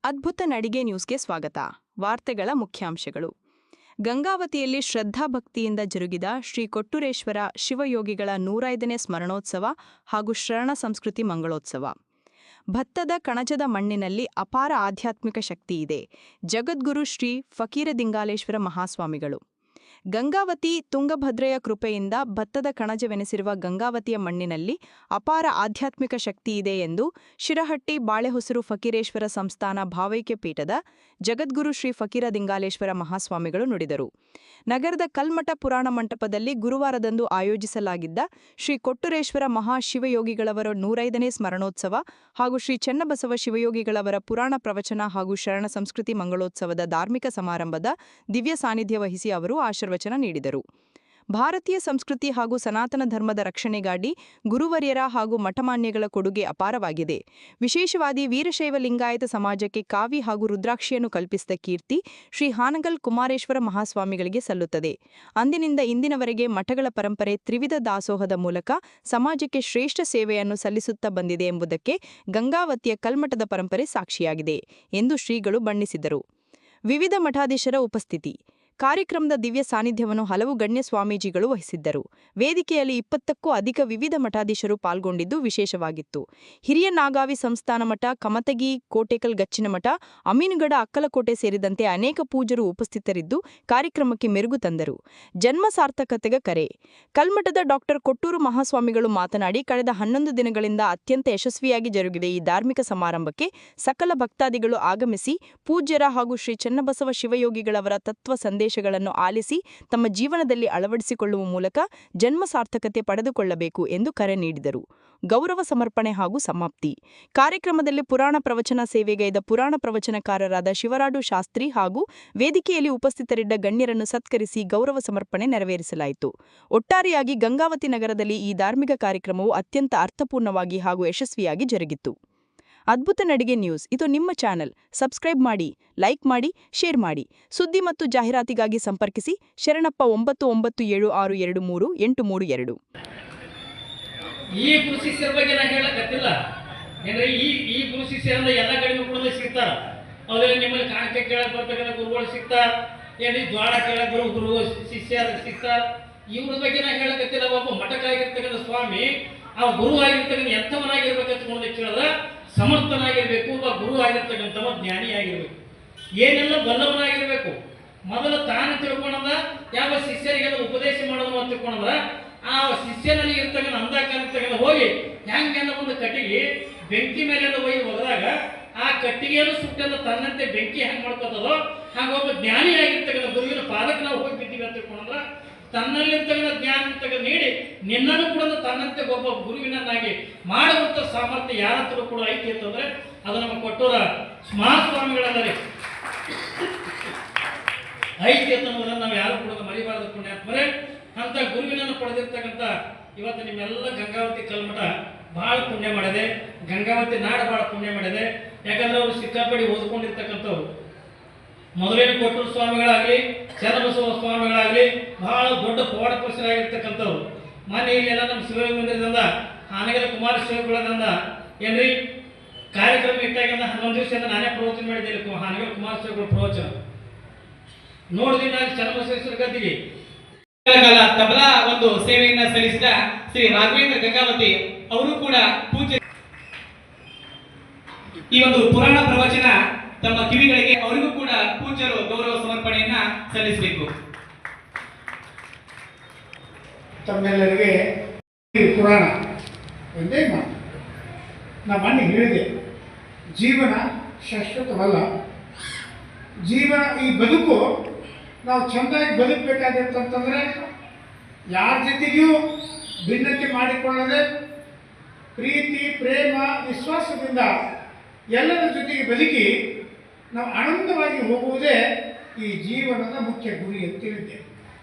ಅದ್ಭುತ ನಡಿಗೆ ನ್ಯೂಸ್ಗೆ ಸ್ವಾಗತ. ವಾರ್ತೆಗಳ ಮುಖ್ಯಾಂಶಗಳು. ಗಂಗಾವತಿಯಲ್ಲಿ ಶ್ರದ್ಧಾಭಕ್ತಿಯಿಂದ ಜರುಗಿದ ಶ್ರೀ ಕೊಟ್ಟೂರೇಶ್ವರ ಶಿವಯೋಗಿಗಳ 105ನೇ ಸ್ಮರಣೋತ್ಸವ ಹಾಗೂ ಶರಣ ಸಂಸ್ಕೃತಿ ಮಂಗಳೋತ್ಸವ. ಭತ್ತದ ಕಣಜದ ಮಣ್ಣಿನಲ್ಲಿ ಅಪಾರ ಆಧ್ಯಾತ್ಮಿಕ ಶಕ್ತಿಯಿದೆ. ಜಗದ್ಗುರು ಶ್ರೀ ಫಕೀರದಿಂಗಾಲೇಶ್ವರ ಮಹಾಸ್ವಾಮಿಗಳು. ಗಂಗಾವತಿ ತುಂಗಭದ್ರೆಯ ಕೃಪೆಯಿಂದ ಭತ್ತದ ಕಣಜವೆನಿಸಿರುವ ಗಂಗಾವತಿಯ ಮಣ್ಣಿನಲ್ಲಿ ಅಪಾರ ಆಧ್ಯಾತ್ಮಿಕ ಶಕ್ತಿಯಿದೆ ಎಂದು ಶಿರಹಟ್ಟಿ ಬಾಳೆಹೊಸರು ಫಕೀರೇಶ್ವರ ಸಂಸ್ಥಾನ ಭಾವೈಕ್ಯ ಪೀಠದ ಜಗದ್ಗುರು ಶ್ರೀ ಫಕೀರದಿಂಗಾಲೇಶ್ವರ ಮಹಾಸ್ವಾಮಿಗಳು ನುಡಿದರು. ನಗರದ ಕಲ್ಮಠ ಪುರಾಣ ಮಂಟಪದಲ್ಲಿ ಗುರುವಾರದಂದು ಆಯೋಜಿಸಲಾಗಿದ್ದ ಶ್ರೀ ಕೊಟ್ಟೂರೇಶ್ವರ ಮಹಾಶಿವಯೋಗಿಗಳವರ 105ನೇ ಸ್ಮರಣೋತ್ಸವ ಹಾಗೂ ಶ್ರೀ ಚೆನ್ನಬಸವ ಶಿವಯೋಗಿಗಳವರ ಪುರಾಣ ಪ್ರವಚನ ಹಾಗೂ ಶರಣ ಸಂಸ್ಕೃತಿ ಮಂಗಳೋತ್ಸವದ ಧಾರ್ಮಿಕ ಸಮಾರಂಭದ ದಿವ್ಯ ಸಾನ್ನಿಧ್ಯ ವಹಿಸಿ ಅವರು ಆಶೀರ್ವಚನ ನೀಡಿದರು. ಭಾರತೀಯ ಸಂಸ್ಕೃತಿ ಹಾಗೂ ಸನಾತನ ಧರ್ಮದ ರಕ್ಷಣೆಗಾಗಿ ಗುರುವರ್ಯರ ಹಾಗೂ ಮಠಮಾನ್ಯಗಳ ಕೊಡುಗೆ ಅಪಾರವಾಗಿದೆ. ವಿಶೇಷವಾದಿ ವೀರಶೈವ ಲಿಂಗಾಯತ ಸಮಾಜಕ್ಕೆ ಕಾವಿ ಹಾಗೂ ರುದ್ರಾಕ್ಷಿಯನ್ನು ಕಲ್ಪಿಸಿದ ಕೀರ್ತಿ ಶ್ರೀ ಹಾನಗಲ್ ಕುಮಾರೇಶ್ವರ ಮಹಾಸ್ವಾಮಿಗಳಿಗೆ ಸಲ್ಲುತ್ತದೆ. ಅಂದಿನಿಂದ ಇಂದಿನವರೆಗೆ ಮಠಗಳ ಪರಂಪರೆ ತ್ರಿವಿಧ ದಾಸೋಹದ ಮೂಲಕ ಸಮಾಜಕ್ಕೆ ಶ್ರೇಷ್ಠ ಸೇವೆಯನ್ನು ಸಲ್ಲಿಸುತ್ತಾ ಬಂದಿದೆ ಎಂಬುದಕ್ಕೆ ಗಂಗಾವತಿಯ ಕಲ್ಮಠದ ಪರಂಪರೆ ಸಾಕ್ಷಿಯಾಗಿದೆ ಎಂದು ಶ್ರೀಗಳು ಬಣ್ಣಿಸಿದರು. ವಿವಿಧ ಮಠಾಧೀಶರ ಉಪಸ್ಥಿತಿ. ಕಾರ್ಯಕ್ರಮದ ದಿವ್ಯ ಸಾನ್ನಿಧ್ಯವನ್ನು ಹಲವು ಗಣ್ಯ ಸ್ವಾಮೀಜಿಗಳು ವಹಿಸಿದ್ದರು. ವೇದಿಕೆಯಲ್ಲಿ 20ಕ್ಕೂ ಅಧಿಕ ವಿವಿಧ ಮಠಾಧೀಶರು ಪಾಲ್ಗೊಂಡಿದ್ದು ವಿಶೇಷವಾಗಿತ್ತು. ಹಿರಿಯ ನಾಗಾವಿ ಸಂಸ್ಥಾನ ಮಠ, ಕಮತಗಿ, ಕೋಟೆಕಲ್ ಗಚ್ಚಿನ ಮಠ, ಅಮೀನುಗಡ ಅಕ್ಕಲಕೋಟೆ ಸೇರಿದಂತೆ ಅನೇಕ ಪೂಜ್ಯರು ಉಪಸ್ಥಿತರಿದ್ದು ಕಾರ್ಯಕ್ರಮಕ್ಕೆ ಮೆರುಗು ತಂದರು. ಜನ್ಮ ಸಾರ್ಥಕತೆಗೆ ಕರೆ. ಕಲ್ಮಠದ ಡಾ ಕೊಟ್ಟೂರು ಮಹಾಸ್ವಾಮಿಗಳು ಮಾತನಾಡಿ, ಕಳೆದ 11 ದಿನಗಳಿಂದ ಅತ್ಯಂತ ಯಶಸ್ವಿಯಾಗಿ ಜರುಗಿದೆ ಈ ಧಾರ್ಮಿಕ ಸಮಾರಂಭಕ್ಕೆ ಸಕಲ ಭಕ್ತಾದಿಗಳು ಆಗಮಿಸಿ ಪೂಜ್ಯರ ಹಾಗೂ ಶ್ರೀ ಚೆನ್ನಬಸವ ಶಿವಯೋಗಿಗಳವರ ತತ್ವ ಸಂದೇಶಗಳನ್ನು ಆಲಿಸಿ ತಮ್ಮ ಜೀವನದಲ್ಲಿ ಅಳವಡಿಸಿಕೊಳ್ಳುವ ಮೂಲಕ ಜನ್ಮ ಸಾರ್ಥಕತೆ ಪಡೆದುಕೊಳ್ಳಬೇಕು ಎಂದು ಕರೆ ನೀಡಿದರು. ಗೌರವ ಸಮರ್ಪಣೆ ಹಾಗೂ ಸಮಾಪ್ತಿ. ಕಾರ್ಯಕ್ರಮದಲ್ಲಿ ಪುರಾಣ ಪ್ರವಚನ ಸೇವೆಗೈದ ಪುರಾಣ ಪ್ರವಚನಕಾರರಾದ ಶಿವರಾಡು ಶಾಸ್ತ್ರಿ ಹಾಗೂ ವೇದಿಕೆಯಲ್ಲಿ ಉಪಸ್ಥಿತರಿದ್ದ ಗಣ್ಯರನ್ನು ಸತ್ಕರಿಸಿ ಗೌರವ ಸಮರ್ಪಣೆ ನೆರವೇರಿಸಲಾಯಿತು. ಒಟ್ಟಾರೆಯಾಗಿ ಗಂಗಾವತಿ ನಗರದಲ್ಲಿ ಈ ಧಾರ್ಮಿಕ ಕಾರ್ಯಕ್ರಮವು ಅತ್ಯಂತ ಅರ್ಥಪೂರ್ಣವಾಗಿ ಹಾಗೂ ಯಶಸ್ವಿಯಾಗಿ ಜರುಗಿತು. ಅದ್ಭುತ ನಡಿಗೆ ನ್ಯೂಸ್ ಇದು ನಿಮ್ಮ ಚಾನೆಲ್. ಸಬ್ಸ್ಕ್ರೈಬ್ ಮಾಡಿ, ಲೈಕ್ ಮಾಡಿ, ಶೇರ್ ಮಾಡಿ. ಸುದ್ದಿ ಮತ್ತು ಜಾಹೀರಾತಿಗಾಗಿ ಸಂಪರ್ಕಿಸಿ ಶರಣಪ್ಪ 9976233832. ಈ ಗುರು ಶಿಷ್ಯರ ಬಗ್ಗೆ ನಾನು ಹೇಳಕತ್ತಿಲ್ಲ ಅಂದ್ರೆ ಈ ಗುರು ಶಿಷ್ಯರಿಂದ ಎಲ್ಲ ಕಡೆಗೂ ಕೂಡ ಸಿಗ್ತಾರ. ಅದ್ರಲ್ಲಿ ನಿಮ್ಮಲ್ಲಿ ಕಾಣಿಕೆ ಕೇಳಕ್ ಬರ್ತಕ್ಕಂಥ ಗುರುಗಳು ಸಿಗ್ತಾರ, ಏನ್ರಿ ಜ್ವಾಳ ಕೇಳಕ್ ಬರೋ ಗುರು ಶಿಷ್ಯರು ಸಿಗ್ತಾರ. ಇವ್ರ ಬಗ್ಗೆ ನಾನು ಹೇಳಕತ್ತಿಲ್ಲ. ಒಬ್ಬ ಮಠಕ್ಕಾಗಿರ್ತಕ್ಕಂಥ ಸ್ವಾಮಿ ಆ ಗುರು ಆಗಿರ್ತಕ್ಕಂಥ ಎಂಥವನಾಗಿರ್ಬೇಕಂತ ಕೇಳಿದ್ರೆ ಸಮರ್ಥನಾಗಿರ್ಬೇಕು. ಒಬ್ಬ ಗುರು ಆಗಿರ್ತಕ್ಕಂಥವ ಜ್ಞಾನಿ ಆಗಿರ್ಬೇಕು, ಏನೆಲ್ಲ ಬಲ್ಲವನಾಗಿರ್ಬೇಕು. ಮೊದಲು ತಾನು ತಿಳ್ಕೊಂಡ ಯಾವ ಶಿಷ್ಯರಿಗೆಲ್ಲ ಉಪದೇಶ ಮಾಡೋದು ಅಂತ ತಿಳ್ಕೊಂಡ್ರ ಆ ಶಿಷ್ಯನಲ್ಲಿ ಇರ್ತಕ್ಕಂಥ ಅಂದಾಕಾರತಕ್ಕಂಥ ಹೋಗಿ ಹೆಂಗೆಲ್ಲ ಒಂದು ಕಟ್ಟಿಗೆ ಬೆಂಕಿ ಮೇಲೆ ಹೋಗಿ ಒಗದಾಗ ಆ ಕಟ್ಟಿಗೆಯನ್ನು ಸುಟ್ಟೆಲ್ಲ ತನ್ನಂತೆ ಬೆಂಕಿ ಹೆಂಗೆ ಮಾಡ್ಕೋತದೋ ಹಾಗೆ ಒಬ್ಬ ಜ್ಞಾನಿ ಆಗಿರ್ತಕ್ಕಂಥ ಗುರುವಿನ ಪಾದಕ್ಕೆ ನಾವು ಹೋಗಿ ಬಿದ್ದೀವಿ ಅಂತ ತಿಳ್ಕೊಂಡ್ರ ತನ್ನಲ್ಲಿರ್ತಕ್ಕಂಥ ಜ್ಞಾನ ನೀಡಿ ನಿನ್ನನ್ನು ಕೂಡ ತನ್ನಂತೆ ಒಬ್ಬ ಗುರುವಿನನ್ನಾಗಿ ಮಾಡುವಂಥ ಸಾಮರ್ಥ್ಯ ಯಾರ ಹತ್ರ ಕೂಡ ಐತಿ ಅಂತಂದ್ರೆ ಅದು ನಮ್ಮ ಕೊಟ್ಟೂರ ಮಹಾಸ್ವಾಮಿಗಳಲ್ಲರಿ ಐತಿ ಅಂತನ್ನೋದನ್ನು ನಾವು ಯಾರು ಕೂಡ ಮರಿಬಾರದು. ಪುಣ್ಯಾತ್ಮರೇ, ಅಂತ ಗುರುವಿನನ್ನು ಪಡೆದಿರ್ತಕ್ಕಂಥ ಇವತ್ತು ನಿಮ್ಮೆಲ್ಲ ಗಂಗಾವತಿ ಕಲ್ಮಠ ಬಹಳ ಪುಣ್ಯ ಮಾಡಿದೆ. ಗಂಗಾವತಿ ನಾಡು ಬಹಳ ಪುಣ್ಯ ಮಾಡಿದೆ. ಯಾಕಂದ್ರೆ ಅವರು ಸಿಕ್ಕಾಪಡಿ ಓದ್ಕೊಂಡಿರ್ತಕ್ಕಂಥವ್ರು. ಮೊದಲೇನು ಕೊಟ್ಟೂರು ಸ್ವಾಮಿಗಳಾಗಲಿ ಚೆನ್ನಬಸವ ಸ್ವಾಮಿಗಳಾಗಲಿ ಬಹಳ ದೊಡ್ಡ ಪವಾಡ ಪುರುಷರಾಗಿರ್ತಕ್ಕಂಥವ್ರು. ಮೊನ್ನೆ ಇಲ್ಲೆಲ್ಲ ನಮ್ಮ ಶಿವಯೋಗಿ ಮಂದಿರದಿಂದ ಹಾನಗಲ ಕುಮಾರ ಶಿವಗಳದಿಂದ ಏನ್ರಿ ಕಾರ್ಯಕ್ರಮ ಇಟ್ಟಾಗಿಂದ 11 ದಿವಸದಿಂದ ನಾನೇ ಪ್ರವಚನ ಮಾಡಿದ್ದೇನೆ. ಹಾನಗಲ ಕುಮಾರ ಶಿವಗಳ ಪ್ರವಚನ ನೋಡಿದ್ವಿ. ನಾನು ಚೆನ್ನಬಸವೇಶ್ವರ ಗದ್ದಿಗೆ ತಬಲಾ ಒಂದು ಸೇವೆಯನ್ನ ಸಲ್ಲಿಸಿದ ಶ್ರೀ ರಾಘವೇಂದ್ರ ಗಂಗಾವತಿ ಅವರು ಕೂಡ ಪೂಜೆ ಈ ಒಂದು ಪುರಾಣ ಪ್ರವಚನ ತಮ್ಮ ಕಿವಿಗಳಿಗೆ ಅವರಿಗೂ ಕೂಡ ಪೂಜ್ಯರು ಗೌರವ ಸಮರ್ಪಣೆಯನ್ನ ಸಲ್ಲಿಸಬೇಕು. ತಮ್ಮೆಲ್ಲರಿಗೆ ಪುರಾಣ ಒಂದೇ ಮಾತು ನಾ ಮೊನ್ನೆ ಹೇಳಿದೆ, ಜೀವನ ಶಾಶ್ವತವಲ್ಲ. ಜೀವನ ಈ ಬದುಕು ನಾವು ಚೆಂದಾಗಿ ಬದುಕಬೇಕಾದಂತಂದ್ರೆ ಯಾರ ಜೊತೆಗೂ ಭಿನ್ನತೆ ಮಾಡಿಕೊಳ್ಳದೆ ಪ್ರೀತಿ, ಪ್ರೇಮ, ವಿಶ್ವಾಸದಿಂದ ಎಲ್ಲರ ಜೊತೆಗೆ ಬದುಕಿ ನಾವು ಆನಂದವಾಗಿ ಹೋಗುವುದೇ ಈ ಜೀವನದ ಮುಖ್ಯ ಗುರಿ ಅಂತ ಹೇಳಿದ್ದೆ.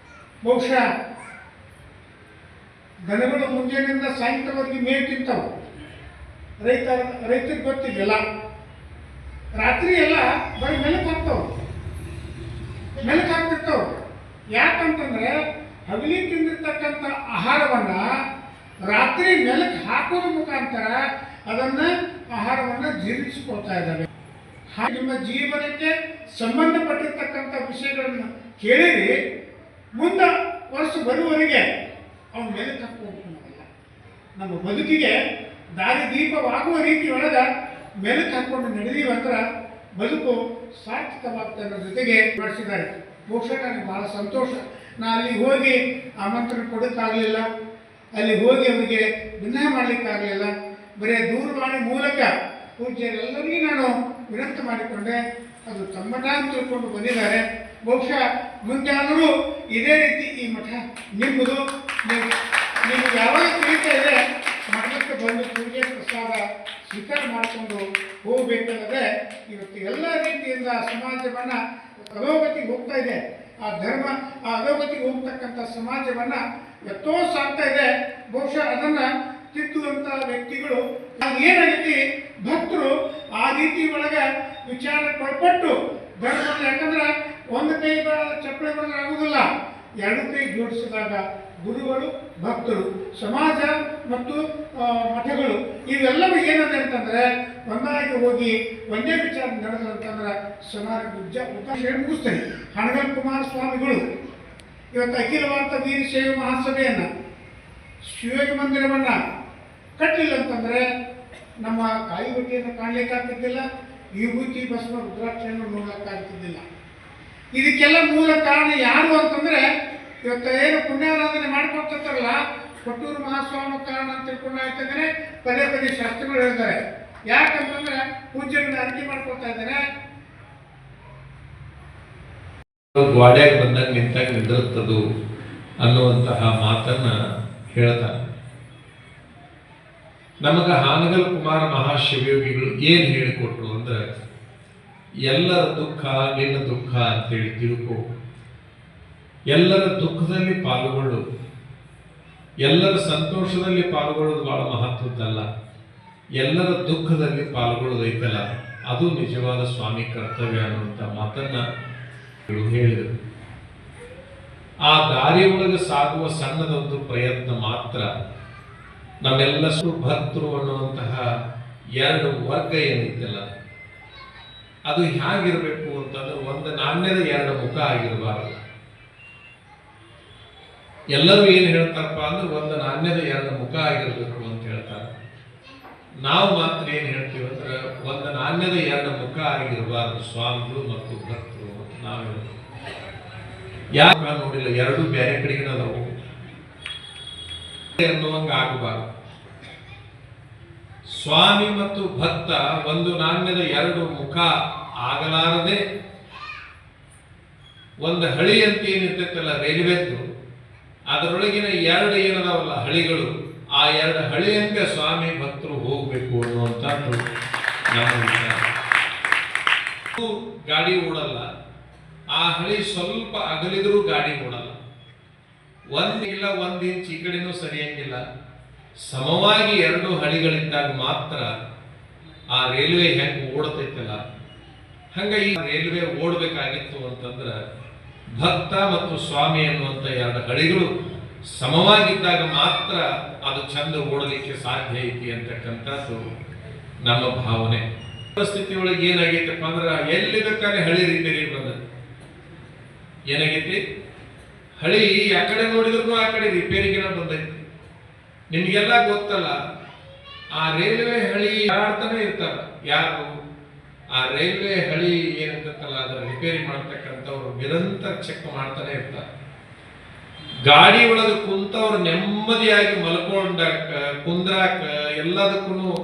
ಬಹುಶಃ ದನಗಳು ಮುಂಜಾನೆಯಿಂದ ಸಾಯಂಕಾಲವರೆಗೆ ಮೇವು ತಿಂತಾವೆ, ರೈತರಿಗೆ ಗೊತ್ತಿದೆಯಲ್ಲ. ರಾತ್ರಿ ಎಲ್ಲ ಬರೀ ಮೆಲುಕಾಗ್ತಿರ್ತಾವೆ. ಯಾಕಂತಂದ್ರೆ ಹಗಲಿ ತಿಂದಿರ್ತಕ್ಕಂಥ ಆಹಾರವನ್ನು ರಾತ್ರಿ ಮೆಲುಕು ಹಾಕೋದ್ರ ಮುಖಾಂತರ ಅದನ್ನು ಆಹಾರವನ್ನು ಜೀರ್ಣಿಸ್ಕೊಳ್ತಾ ಇದ್ದಾವೆ. ನಿಮ್ಮ ಜೀವನಕ್ಕೆ ಸಂಬಂಧಪಟ್ಟಿರ್ತಕ್ಕಂಥ ವಿಷಯಗಳನ್ನು ಕೇಳಿರಿ, ಮುಂದೆ ವರ್ಷ ಬರುವವರೆಗೆ ಅವನ ಮೇಲೆ ಹಾಕೋಲ್ಲ. ನಮ್ಮ ಬದುಕಿಗೆ ದಾರಿ ದೀಪವಾಗುವ ರೀತಿ ಒಳಗೆ ಮೆಲುಕು ಹಾಕೊಂಡು ನಡೆದೀವಂದ್ರೆ ಬದುಕು ಸಾರ್ಥಕವಾಗ್ತದೆ ಅನ್ನೋ ಜೊತೆಗೆ ಮಾಡಿಸಿದ್ದಾರೆ. ಬಹುಶಃ ನನಗೆ ಭಾಳ ಸಂತೋಷ. ನಾನು ಅಲ್ಲಿ ಹೋಗಿ ಆಮಂತ್ರಣ ಕೊಡೋಕ್ಕಾಗಲಿಲ್ಲ, ಅಲ್ಲಿ ಹೋಗಿ ಅವರಿಗೆ ವಿನಯ ಮಾಡಲಿಕ್ಕಾಗಲಿಲ್ಲ. ಬರೀ ದೂರವಾಣಿ ಮೂಲಕ ಪೂಜ್ಯರೆಲ್ಲರಿಗೂ ನಾನು ವಿನಂತಿ ಮಾಡಿಕೊಂಡೆ. ಅದು ತಮ್ಮ ಮಠ ಅಂತ ತಿಳ್ಕೊಂಡು ಬಂದಿದ್ದಾರೆ. ಬಹುಶಃ ಮುಂದಾದರೂ ಇದೇ ರೀತಿ ಈ ಮಠ ನಿಮ್ಮದು. ನಿಮಗೆ ಯಾವಾಗ ತಿಳಿತಾ ಇದೆ ಮಠಕ್ಕೆ ಬಂದು ಪೂಜೆ ಪ್ರಸಾದ ಸ್ವೀಕಾರ ಮಾಡಿಕೊಂಡು ಹೋಗಬೇಕಲ್ಲದೆ ಇವತ್ತು ಎಲ್ಲ ರೀತಿಯಿಂದ ಸಮಾಜವನ್ನು ಅಧೋಗತಿಗೆ ಹೋಗ್ತಾ ಇದೆ. ಆ ಧರ್ಮ ಆ ಅಧೋಗತಿಗೆ ಹೋಗ್ತಕ್ಕಂಥ ಸಮಾಜವನ್ನು ಎಷ್ಟೋ ಸಾಗ್ತಾ ಇದೆ. ಬಹುಶಃ ಅದನ್ನು ತಿದ್ದುವಂಥ ವ್ಯಕ್ತಿಗಳು ಏನಾಗೈತಿ, ಭಕ್ತರು ಆ ರೀತಿ ಒಳಗೆ ವಿಚಾರಕ್ಕೆ ಒಳಪಟ್ಟು ಧರ್ಮ, ಯಾಕಂದ್ರೆ ಒಂದು ಕೈ ಚಪ್ಪಳೆ ಬರೆದ್ರೆ ಆಗುವುದಿಲ್ಲ, ಎರಡು ಕೈ ಜೋಡಿಸಿದಾಗ ಗುರುಗಳು, ಭಕ್ತರು, ಸಮಾಜ ಮತ್ತು ಮಠಗಳು ಇವೆಲ್ಲವೂ ಏನದೆ ಅಂತಂದರೆ ಒಂದಾಗಿ ಹೋಗಿ ಒಂದೇ ವಿಚಾರ ನಡೆದಂತಂದ್ರೆ ಸಮಾಜ ಮುಗಿಸ್ತೇನೆ. ಹಣಗಲ್ ಕುಮಾರಸ್ವಾಮಿಗಳು ಇವತ್ತು ಅಖಿಲ ಭಾರತ ವೀರಶೈವ ಮಹಾಸಭೆಯನ್ನು, ಶಿವಯೋಗಿ ಮಂದಿರವನ್ನು ಕಟ್ಟಲಿಲ್ಲ ಅಂತಂದರೆ ನಮ್ಮ ಕಾಯಿಗೊಟ್ಟಿಯನ್ನು ಕಾಣಲಿಕ್ಕಾಗ್ತಿದ್ದಿಲ್ಲ, ವಿಭೂತಿ ಭಸ್ಮ ರುದ್ರಾಕ್ಷಿಯನ್ನು ನೋಡಲಿಕ್ಕಾಗ್ತಿದ್ದಿಲ್ಲ. ಇದಕ್ಕೆಲ್ಲ ಮೂಲ ಕಾರಣ ಯಾರು ಅಂತಂದರೆ ಇವತ್ತು ಏನು ಪುಣ್ಯಾರಾಧನೆ ಮಾಡ್ಕೊಳ್ತಿರ್ತಾರಲ್ಲ, ಕೊಟ್ಟೂರು ಮಹಾಸ್ವಾಮಿ ಕಾರಣ ಅಂತ ತಿಳ್ಕೊಂಡು ಆಗ್ತಿದ್ದಾರೆ. ಪದೇ ಪದೇ ಶಾಸ್ತ್ರಗಳು ಹೇಳ್ತಾರೆ. ಯಾಕಂತಂದ್ರೆ ಪೂಜ್ಯರನ್ನ ಅರಿಕೆ ಮಾಡ್ಕೊಳ್ತಾ ಇದ್ದಾರೆ. ಗೋಡ್ಯಾಗ ಬಂದಾಗ ನಿಂತಾಗ ನಿಂದಿರುತ್ತದು ಅನ್ನುವಂತಹ ಮಾತನ್ನ ಹೇಳ್ತಾರೆ. ನಮಗ ಹಾನಗಲ್ ಕುಮಾರ ಮಹಾಶಿವಯೋಗಿಗಳು ಏನು ಹೇಳಿಕೊಟ್ರು ಅಂದ್ರೆ, ಎಲ್ಲರ ದುಃಖ ನಿನ್ನ ದುಃಖ ಅಂತೇಳಿ ತಿಳ್ಕೊ, ಎಲ್ಲರ ದುಃಖದಲ್ಲಿ ಪಾಲ್ಗೊಳ್ಳು, ಎಲ್ಲರ ಸಂತೋಷದಲ್ಲಿ ಪಾಲ್ಗೊಳ್ಳೋದು ಬಹಳ ಮಹತ್ವದ್ದಲ್ಲ, ಎಲ್ಲರ ದುಃಖದಲ್ಲಿ ಪಾಲ್ಗೊಳ್ಳೋದೈತಲ್ಲ ಅದು ನಿಜವಾದ ಸ್ವಾಮಿ ಕರ್ತವ್ಯ ಅನ್ನುವಂಥ ಮಾತನ್ನ ಹೇಳಿದರು. ಆ ದಾರಿ ಒಳಗೆ ಸಾಗುವ ಸಣ್ಣದೊಂದು ಪ್ರಯತ್ನ ಮಾತ್ರ ನಮ್ಮೆಲ್ಲ ಭಕ್ತರು ಅನ್ನುವಂತಹ ಎರಡು ವರ್ಗ ಏನಿತ್ತಲ್ಲ, ಅದು ಹೇಗಿರಬೇಕು ಅಂತಂದ್ರೆ ಒಂದು ನಾಣ್ಯದ ಎರಡು ಮುಖ ಆಗಿರಬಾರದು. ಎಲ್ಲರೂ ಏನು ಹೇಳ್ತಾರಪ್ಪ ಅಂದ್ರೆ ಒಂದು ನಾಣ್ಯದ ಎರಡು ಮುಖ ಆಗಿರಬೇಕು ಅಂತ ಹೇಳ್ತಾರೆ. ನಾವು ಮಾತ್ರ ಏನು ಹೇಳ್ತೀವಿ ಅಂದ್ರೆ ಒಂದು ನಾಣ್ಯದ ಎರಡು ಮುಖ ಆಗಿರಬಾರದು ಸ್ವಾಮಿಗಳು ಮತ್ತು ಭಕ್ತರು. ನಾವು ಯಾಕೆ ನೋಡಿಲ್ಲ, ಎರಡು ಬೇರೆ ಕಡೆಗೆ ಅದಾವು ಅನ್ನುವಂಗ ಆಗಬಾರದು. ಸ್ವಾಮಿ ಮತ್ತು ಭಕ್ತ ಒಂದು ನಾಣ್ಯದ ಎರಡು ಮುಖ ಆಗಲಾರದೆ, ಒಂದು ಹಳಿ ಅಂತ ಏನಿರ್ತೈತಲ್ಲ ರೈಲ್ವೆದ್ದು, ಅದರೊಳಗಿನ ಎರಡು ಏನದಾವಲ್ಲ ಹಳಿಗಳು, ಆ ಎರಡು ಹಳಿಯಂತೆ ಸ್ವಾಮಿ ಭಕ್ತರು ಹೋಗ್ಬೇಕು ಅನ್ನುವಂಥದ್ದು ನಮ್ಮ ವಿಚಾರ. ಗಾಡಿ ಓಡಲ್ಲ, ಆ ಹಳಿ ಸ್ವಲ್ಪ ಅಗಲಿದ್ರೂ ಗಾಡಿ ಓಡಲ್ಲ. ಒಂದಿಲ್ಲ ಒಂದು ಇಂಚ್ ಈ ಕಡೆನೂ ಸರಿಯಂಗಿಲ್ಲ, ಸಮವಾಗಿ ಎರಡು ಹಳಿಗಳಿದ್ದಾಗ ಮಾತ್ರ ಆ ರೈಲ್ವೆ ಹೆಂಗೆ ಓಡತೈತಲ್ಲ ಹಂಗ ಈ ರೈಲ್ವೆ ಓಡಬೇಕಾಗಿತ್ತು ಅಂತಂದ್ರೆ ಭಕ್ತ ಮತ್ತು ಸ್ವಾಮಿ ಅನ್ನುವಂಥ ಎರಡು ಹಳಿಗಳು ಸಮವಾಗಿದ್ದಾಗ ಮಾತ್ರ ಅದು ಚಂದ ಓಡಲಿಕ್ಕೆ ಸಾಧ್ಯ ಐತಿ ಅಂತಕ್ಕಂಥದ್ದು ನಮ್ಮ ಭಾವನೆ. ಪರಿಸ್ಥಿತಿ ಒಳಗೆ ಏನಾಗೈತಪ್ಪ ಅಂದ್ರೆ ಎಲ್ಲಿ ಬೇಕಾದ್ರೆ ಹಳಿ ರಿಪೇರಿ ಬಂದ ಏನಾಗೈತಿ, ಹಳಿ ಆ ಕಡೆ ನೋಡಿದ್ರು ಆ ಕಡೆ ರಿಪೇರಿಗೆನ ಬಂದೈತಿ. ನಿಮ್ಗೆಲ್ಲ ಗೊತ್ತಲ್ಲ, ಆ ರೈಲ್ವೆ ಹಳಿ ಆಡ್ತಾನೆ ಇರ್ತಾರ ಯಾರು, ಆ ರೈಲ್ವೆ ಹಳಿ ಏನಿರ್ತಲ್ಲ ಅದರ ರಿಪೇರಿ ಮಾಡ್ತಕ್ಕಂಥವ್ರು ನಿರಂತರ ಚೆಕ್ ಮಾಡ್ತಾನೆ ಇರ್ತಾರೆ. ಗಾಡಿ ಒಳಗೆ ಕುಂತವ್ರು ನೆಮ್ಮದಿಯಾಗಿ ಮಲ್ಕೊಂಡಾಕ ಕುಂದ್ರಾಕ ಎಲ್ಲದಕ್ಕೂ